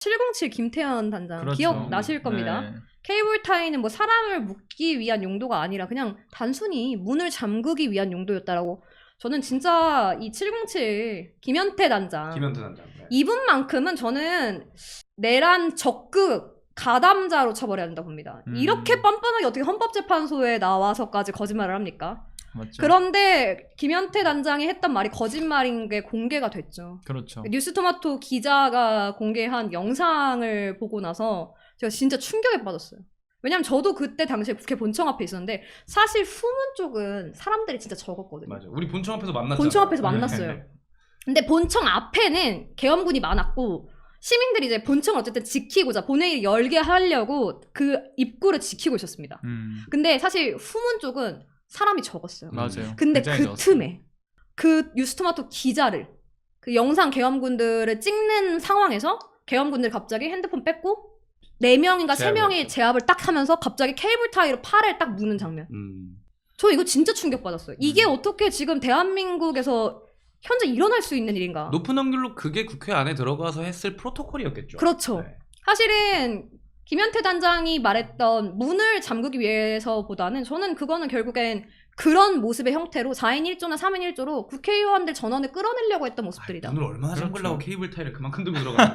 707 김태현 단장 그렇죠. 기억나실 겁니다. 네. 케이블 타이는 뭐 사람을 묶기 위한 용도가 아니라 그냥 단순히 문을 잠그기 위한 용도였다라고. 저는 진짜 이 707 김현태 단장 네. 이분만큼은 저는 내란 적극 가담자로 처벌해야 된다고 봅니다. 이렇게 뻔뻔하게 어떻게 헌법재판소에 나와서까지 거짓말을 합니까? 맞죠. 그런데 김현태 단장이 했던 말이 거짓말인 게 공개가 됐죠. 그렇죠. 뉴스토마토 기자가 공개한 영상을 보고 나서 제가 진짜 충격에 빠졌어요. 왜냐면 저도 그때 당시에 국회 본청 앞에 있었는데 사실 후문 쪽은 사람들이 진짜 적었거든요. 맞아. 우리 본청 앞에서 만났잖아요. 본청 앞에서 만났어요. 근데 본청 앞에는 계엄군이 많았고 시민들이 이제 본청을 어쨌든 지키고자 본회의를 열게 하려고 그 입구를 지키고 있었습니다. 근데 사실 후문 쪽은 사람이 적었어요. 맞아요. 근데 그 틈에 그 뉴스토마토 기자를 그 영상 계엄군들을 찍는 상황에서 계엄군들 갑자기 핸드폰 뺏고 4명인가 3명이 제압을 딱 하면서 갑자기 케이블 타이로 팔을 딱 무는 장면. 저 이거 진짜 충격받았어요. 이게 어떻게 지금 대한민국에서 현재 일어날 수 있는 일인가? 높은 확률로 그게 국회 안에 들어가서 했을 프로토콜이었겠죠. 그렇죠. 네. 사실은 김현태 단장이 말했던 문을 잠그기 위해서보다는 저는 그거는 결국엔 그런 모습의 형태로 4인 1조나 3인 1조로 국회의원들 전원을 끌어내려고 했던 모습들이다. 문을 얼마나 그렇죠. 잠글라고 케이블 타이를 그만큼 들고 들어가는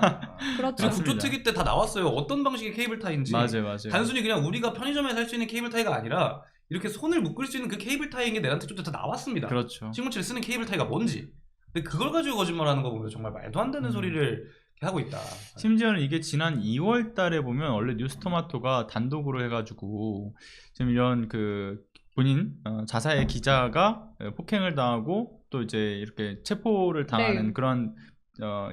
그렇죠. 국조특위 때 다 나왔어요. 어떤 방식의 케이블 타이인지. 맞아요. 단순히 그냥 우리가 편의점에 살 수 있는 케이블 타이가 아니라 이렇게 손을 묶을 수 있는 그 케이블 타이인 게 내한테 좀 다 나왔습니다. 그렇죠. 707을 쓰는 케이블 타이가 뭔지. 근데 그걸 가지고 거짓말하는 거 보면 정말 말도 안 되는 소리를 하고 있다. 심지어는 이게 지난 2월 달에 보면 원래 뉴스토마토가 단독으로 해가지고 지금 이런 그 본인 자사의 기자가 폭행을 당하고 또 이제 이렇게 체포를 당하는 네. 그런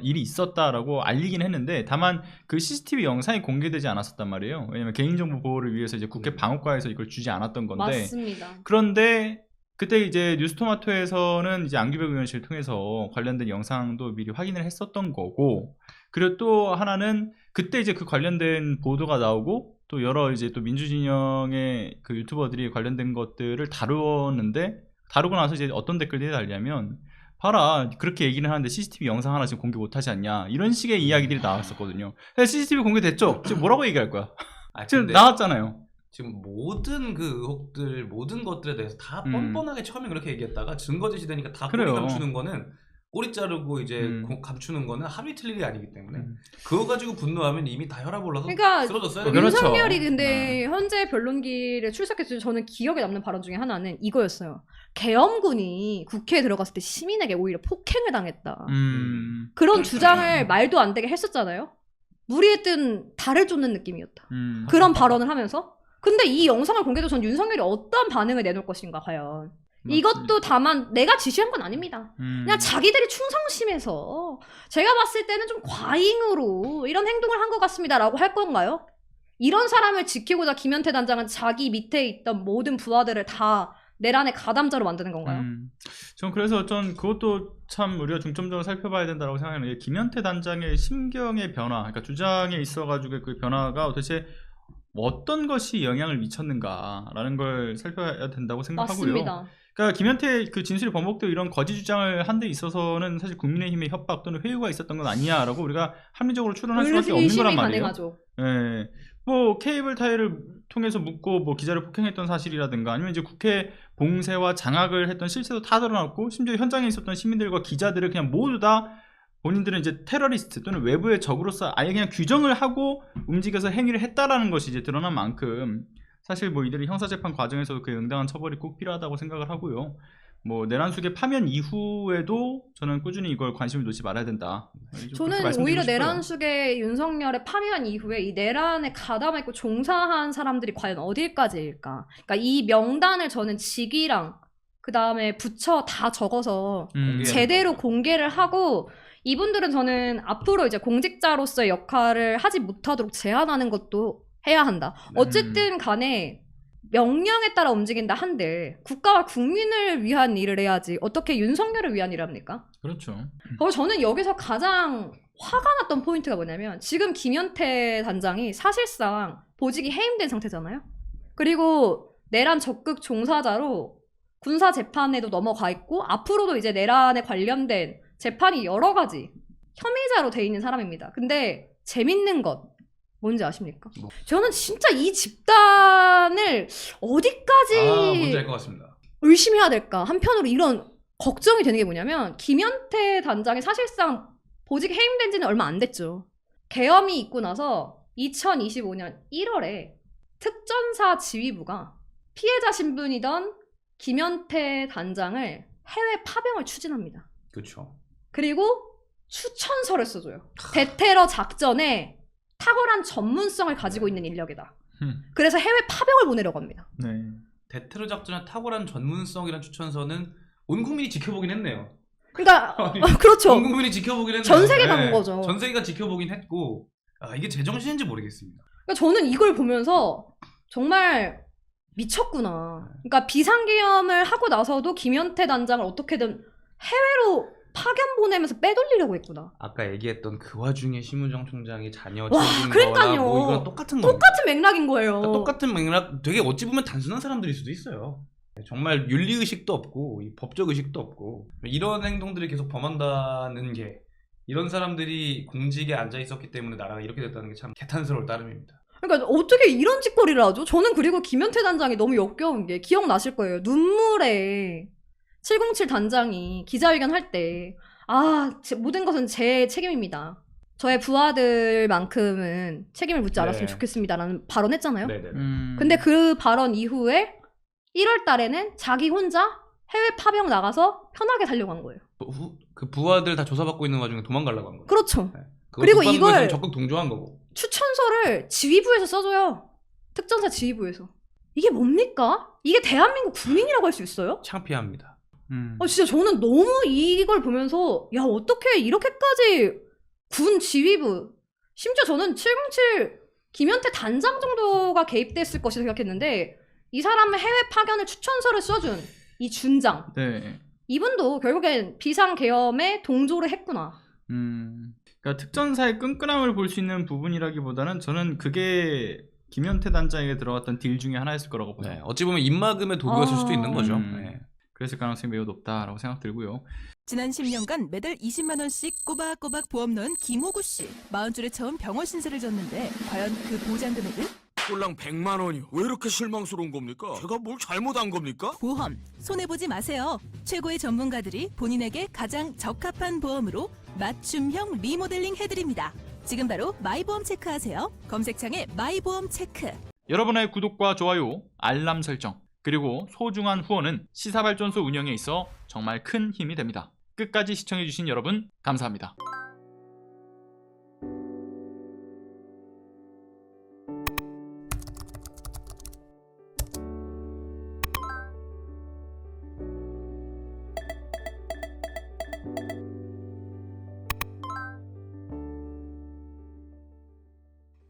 일이 있었다라고 알리긴 했는데 다만 그 CCTV 영상이 공개되지 않았었단 말이에요. 왜냐면 개인정보 보호를 위해서 이제 국회 방어과에서 이걸 주지 않았던 건데 맞습니다. 그런데 그때 이제 뉴스토마토에서는 이제 안규백 의원실을 통해서 관련된 영상도 미리 확인을 했었던 거고, 그리고 또 하나는 그때 이제 그 관련된 보도가 나오고 또 여러 이제 또 민주진영의 그 유튜버들이 관련된 것들을 다루었는데, 다루고 나서 이제 어떤 댓글들이 달리냐면 봐라 그렇게 얘기를 하는데 CCTV 영상 하나 지금 공개 못하지 않냐 이런 식의 이야기들이 나왔었거든요. CCTV 공개됐죠? 지금 뭐라고 얘기할 거야? 지금 나왔잖아요. 지금 모든 그 의혹들, 모든 것들에 대해서 다 뻔뻔하게 처음에 그렇게 얘기했다가 증거 제시되니까 다 꼬리 감추는 거는 꼬리 자르고 이제 감추는 거는 하루 이틀 일이 아니기 때문에 그거 가지고 분노하면 이미 다 혈압 올라서 그러니까 쓰러졌어요. 윤석열이 근데 현재 변론기를 출석했을 때 저는 기억에 남는 발언 중에 하나는 이거였어요. 계엄군이 국회에 들어갔을 때 시민에게 오히려 폭행을 당했다. 그런 주장을 말도 안 되게 했었잖아요. 무리에 뜬 달을 쫓는 느낌이었다. 그런 발언을 하면서 근데 이 영상을 공개해도 전 윤석열이 어떤 반응을 내놓을 것인가 과연. 맞지. 이것도 다만 내가 지시한 건 아닙니다. 그냥 자기들이 충성심에서 제가 봤을 때는 좀 과잉으로 이런 행동을 한 것 같습니다 라고 할 건가요? 이런 사람을 지키고자 김현태 단장은 자기 밑에 있던 모든 부하들을 다 내란의 가담자로 만드는 건가요? 전 그래서 그것도 참 우리가 중점적으로 살펴봐야 된다고 생각하는 게 김현태 단장의 심경의 변화, 그러니까 주장에 있어가지고 그 변화가 도대체 어떤 것이 영향을 미쳤는가라는 걸 살펴야 된다고 생각하고요. 맞습니다. 그러니까 김현태 그 진술이 번복되고 이런 거짓 주장을 한 데 있어서는 사실 국민의힘의 협박 또는 회유가 있었던 건 아니냐라고 우리가 합리적으로 추론할 수밖에 없는 거란 말이에요. 가능하죠. 예. 뭐 케이블 타이를 통해서 묶고 뭐 기자를 폭행했던 사실이라든가 아니면 이제 국회 봉쇄와 장악을 했던 실체도 다 드러났고 심지어 현장에 있었던 시민들과 기자들을 그냥 모두 다 본인들은 이제 테러리스트 또는 외부의 적으로서 아예 그냥 규정을 하고 움직여서 행위를 했다라는 것이 이제 드러난 만큼 사실 뭐 이들이 형사재판 과정에서도 그에 응당한 처벌이 꼭 필요하다고 생각을 하고요. 뭐 내란숙의 파면 이후에도 저는 꾸준히 이걸 관심을 놓지 말아야 된다. 저는 오히려 내란숙의 윤석열의 파면 이후에 이 내란에 가담했고 종사한 사람들이 과연 어딜까지일까. 그러니까 이 명단을 저는 직위랑 그 다음에 부처 다 적어서 제대로 공개를 하고 이분들은 저는 앞으로 이제 공직자로서의 역할을 하지 못하도록 제한하는 것도 해야 한다. 어쨌든 간에 명령에 따라 움직인다 한들 국가와 국민을 위한 일을 해야지 어떻게 윤석열을 위한 일을 합니까? 그렇죠. 저는 여기서 가장 화가 났던 포인트가 뭐냐면 지금 김현태 단장이 사실상 보직이 해임된 상태잖아요. 그리고 내란 적극 종사자로 군사 재판에도 넘어가 있고 앞으로도 이제 내란에 관련된 재판이 여러 가지 혐의자로 돼 있는 사람입니다. 근데 재밌는 것 뭔지 아십니까? 뭐. 저는 진짜 이 집단을 어디까지 뭔지 알 것 같습니다. 의심해야 될까? 한편으로 이런 걱정이 되는 게 뭐냐면 김연태 단장이 사실상 보직 해임된 지는 얼마 안 됐죠. 계엄이 있고 나서 2025년 1월에 특전사 지휘부가 피해자 신분이던 김연태 단장을 해외 파병을 추진합니다. 그렇죠. 그리고 추천서를 써줘요. 대테러 작전에 탁월한 전문성을 가지고 있는 인력이다. 그래서 해외 파병을 보내려고 합니다. 네. 대테러 작전의 탁월한 전문성이라는 추천서는 온 국민이 지켜보긴 했네요. 그러니까 아니, 그렇죠. 온 국민이 지켜보긴 했네요. 전 세계가 본 거죠. 전 세계가 지켜보긴 했고 이게 제정신인지 모르겠습니다. 그러니까 저는 이걸 보면서 정말 미쳤구나. 그러니까 비상계엄을 하고 나서도 김연태 단장을 어떻게든 해외로 파견 보내면서 빼돌리려고 했구나. 아까 얘기했던 그 와중에 심은정 총장이 자녀 와, 챙긴 그러니까요. 거나 뭐 이건 똑같은 겁니다. 똑같은 맥락인 거예요. 그러니까 똑같은 맥락, 되게 어찌 보면 단순한 사람들일 수도 있어요. 정말 윤리의식도 없고 이 법적 의식도 없고 이런 행동들을 계속 범한다는 게 이런 사람들이 공직에 앉아 있었기 때문에 나라가 이렇게 됐다는 게 참 개탄스러울 따름입니다. 그러니까 어떻게 이런 짓거리를 하죠? 저는 그리고 김연태 단장이 너무 역겨운 게 기억나실 거예요. 눈물에 707 단장이 기자회견 할 때 모든 것은 제 책임입니다. 저의 부하들만큼은 책임을 묻지 않았으면 네. 좋겠습니다라는 발언했잖아요. 네네네. 근데 그 발언 이후에 1월 달에는 자기 혼자 해외 파병 나가서 편하게 살려고 한 거예요. 그 부하들 다 조사받고 있는 와중에 도망가려고 한 거예요. 그렇죠. 네. 그리고 국방부에서는 이걸 적극 동조한 거고. 추천서를 지휘부에서 써줘요. 특전사 지휘부에서. 이게 뭡니까? 이게 대한민국 국민이라고 할 수 있어요? 창피합니다. 진짜 저는 너무 이걸 보면서 야 어떻게 이렇게까지 군 지휘부 심지어 저는 707 김연태 단장 정도가 개입됐을 것이라 생각했는데 이 사람은 해외 파견을 추천서를 써준 이 준장 네. 이분도 결국엔 비상계엄에 동조를 했구나. 그러니까 특전사의 끈끈함을 볼 수 있는 부분이라기보다는 저는 그게 김연태 단장에게 들어갔던 딜 중에 하나였을 거라고 봐요. 네. 어찌 보면 입막음의 도구였을 수도 있는 거죠. 네. 그랬을 가능성이 매우 높다라고 생각 들고요. 지난 10년간 매달 20만 원씩 꼬박꼬박 보험 넣은 김호구 씨. 40줄에 처음 병원 신세를 졌는데 과연 그 보장 금액은? 꼴랑 100만 원이요. 왜 이렇게 실망스러운 겁니까? 제가 뭘 잘못한 겁니까? 보험 손해보지 마세요. 최고의 전문가들이 본인에게 가장 적합한 보험으로 맞춤형 리모델링 해드립니다. 지금 바로 마이보험 체크하세요. 검색창에 마이보험 체크. 여러분의 구독과 좋아요, 알람 설정, 그리고 소중한 후원은 시사발전소 운영에 있어 정말 큰 힘이 됩니다. 끝까지 시청해주신 여러분 감사합니다.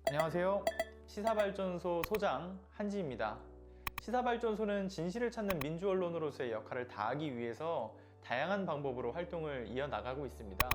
안녕하세요. 시사발전소 소장 한지입니다. 시사발전소는 진실을 찾는 민주언론으로서의 역할을 다하기 위해서 다양한 방법으로 활동을 이어나가고 있습니다.